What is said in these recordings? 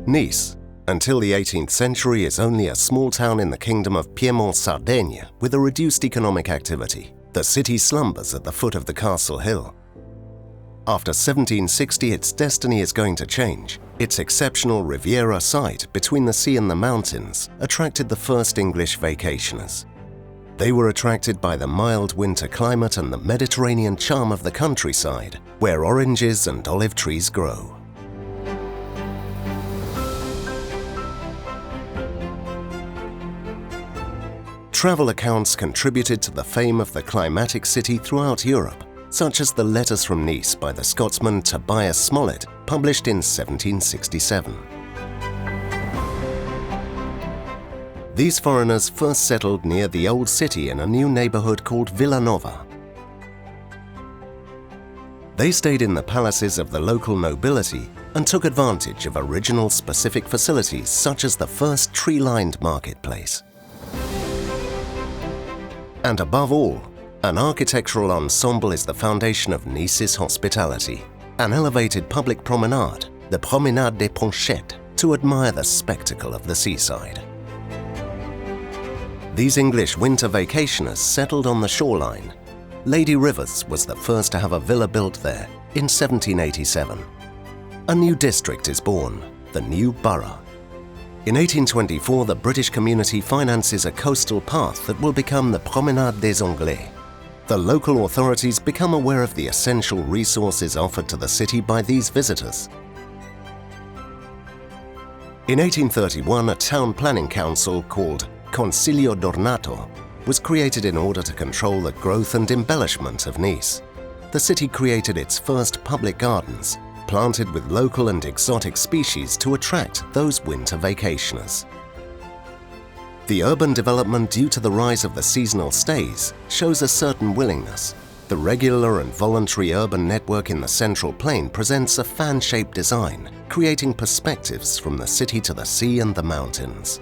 Nice, until the 18th century, is only a small town in the kingdom of Piedmont-Sardinia with a reduced economic activity. The city slumbers at the foot of the castle hill. After 1760, its destiny is going to change. Its exceptional riviera site between the sea and the mountains attracted the first English vacationers. They were attracted by the mild winter climate and the Mediterranean charm of the countryside, where oranges and olive trees grow. Travel accounts contributed to the fame of the climatic city throughout Europe, such as the Letters from Nice by the Scotsman Tobias Smollett, published in 1767. These foreigners first settled near the old city in a new neighborhood called Villanova. They stayed in the palaces of the local nobility and took advantage of original specific facilities such as the first tree-lined marketplace. And above all, an architectural ensemble is the foundation of Nice's hospitality. An elevated public promenade, the Promenade des Ponchettes, to admire the spectacle of the seaside. These English winter vacationers settled on the shoreline. Lady Rivers was the first to have a villa built there in 1787. A new district is born, the new borough. In 1824, the British community finances a coastal path that will become the Promenade des Anglais. The local authorities become aware of the essential resources offered to the city by these visitors. In 1831, a town planning council called Consiglio d'Ornato was created in order to control the growth and embellishment of Nice. The city created its first public gardens, planted with local and exotic species to attract those winter vacationers. The urban development due to the rise of the seasonal stays shows a certain willingness. The regular and voluntary urban network in the central plain presents a fan-shaped design, creating perspectives from the city to the sea and the mountains.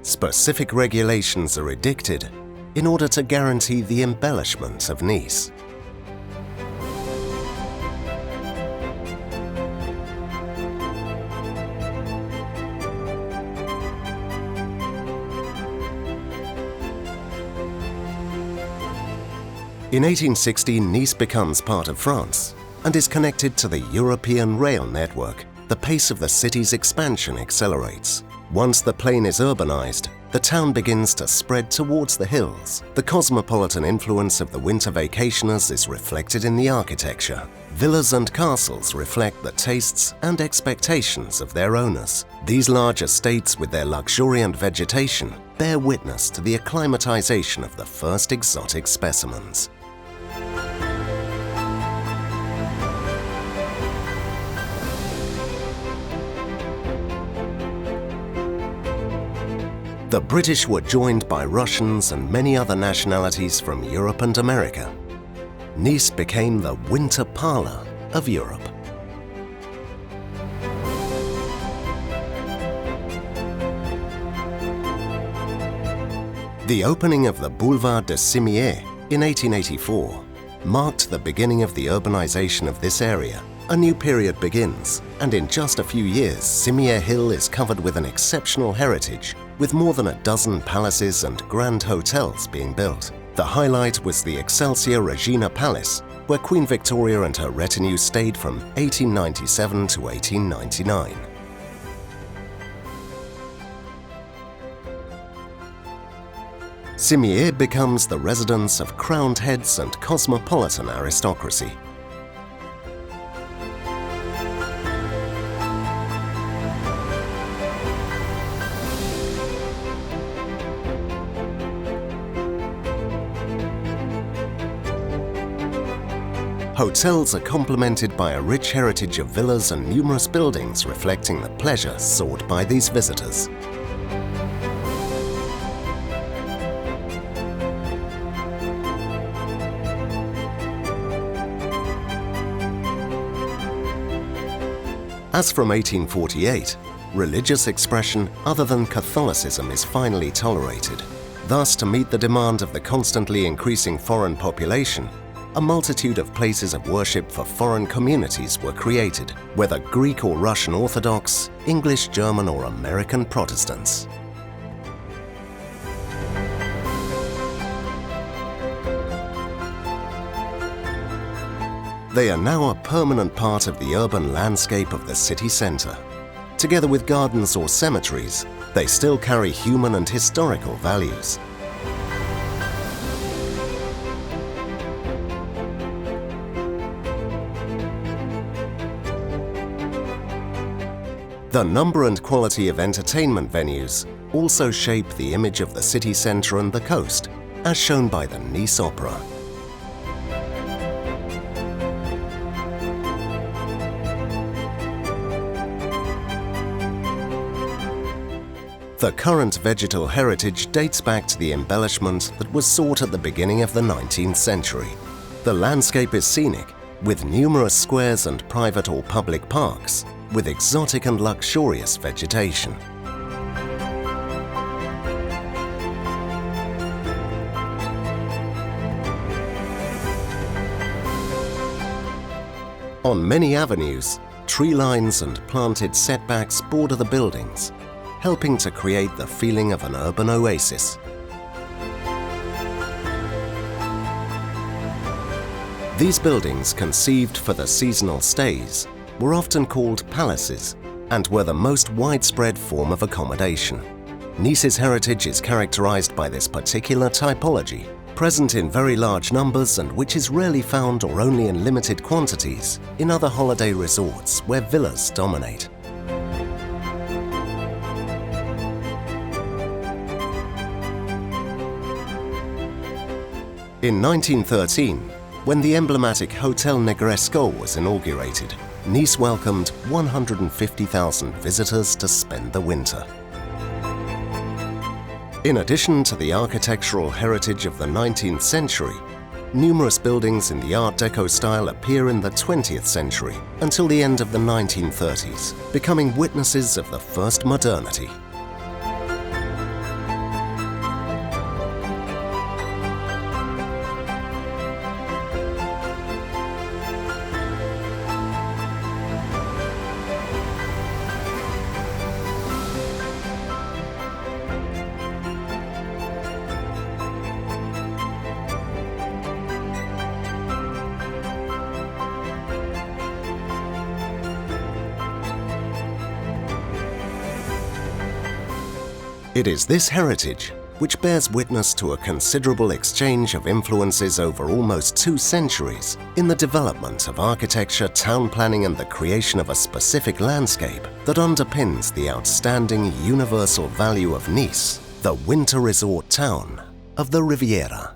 Specific regulations are edicted in order to guarantee the embellishment of Nice. In 1860, Nice becomes part of France and is connected to the European rail network. The pace of the city's expansion accelerates. Once the plain is urbanized, the town begins to spread towards the hills. The cosmopolitan influence of the winter vacationers is reflected in the architecture. Villas and castles reflect the tastes and expectations of their owners. These large estates with their luxuriant vegetation bear witness to the acclimatization of the first exotic specimens. The British were joined by Russians and many other nationalities from Europe and America. Nice became the winter parlor of Europe. The opening of the Boulevard de Cimiez in 1884 marked the beginning of the urbanization of this area. A new period begins, and in just a few years, Cimiez Hill is covered with an exceptional heritage, with more than a dozen palaces and grand hotels being built. The highlight was the Excelsior Regina Palace, where Queen Victoria and her retinue stayed from 1897 to 1899. Cimiez becomes the residence of crowned heads and cosmopolitan aristocracy. Hotels are complemented by a rich heritage of villas and numerous buildings reflecting the pleasure sought by these visitors. As from 1848, religious expression other than Catholicism is finally tolerated. Thus, to meet the demand of the constantly increasing foreign population, a multitude of places of worship for foreign communities were created, whether Greek or Russian Orthodox, English, German or American Protestants. They are now a permanent part of the urban landscape of the city centre. Together with gardens or cemeteries, they still carry human and historical values. The number and quality of entertainment venues also shape the image of the city centre and the coast, as shown by the Nice Opera. The current vegetal heritage dates back to the embellishment that was sought at the beginning of the 19th century. The landscape is scenic, with numerous squares and private or public parks, with exotic and luxurious vegetation. On many avenues, tree lines and planted setbacks border the buildings, helping to create the feeling of an urban oasis. These buildings, conceived for the seasonal stays, were often called palaces and were the most widespread form of accommodation. Nice's heritage is characterized by this particular typology, present in very large numbers and which is rarely found or only in limited quantities in other holiday resorts where villas dominate. In 1913, when the emblematic Hotel Negresco was inaugurated, Nice welcomed 150,000 visitors to spend the winter. In addition to the architectural heritage of the 19th century, numerous buildings in the Art Deco style appear in the 20th century until the end of the 1930s, becoming witnesses of the first modernity. It is this heritage which bears witness to a considerable exchange of influences over almost 2 centuries in the development of architecture, town planning and the creation of a specific landscape that underpins the outstanding universal value of Nice, the winter resort town of the Riviera.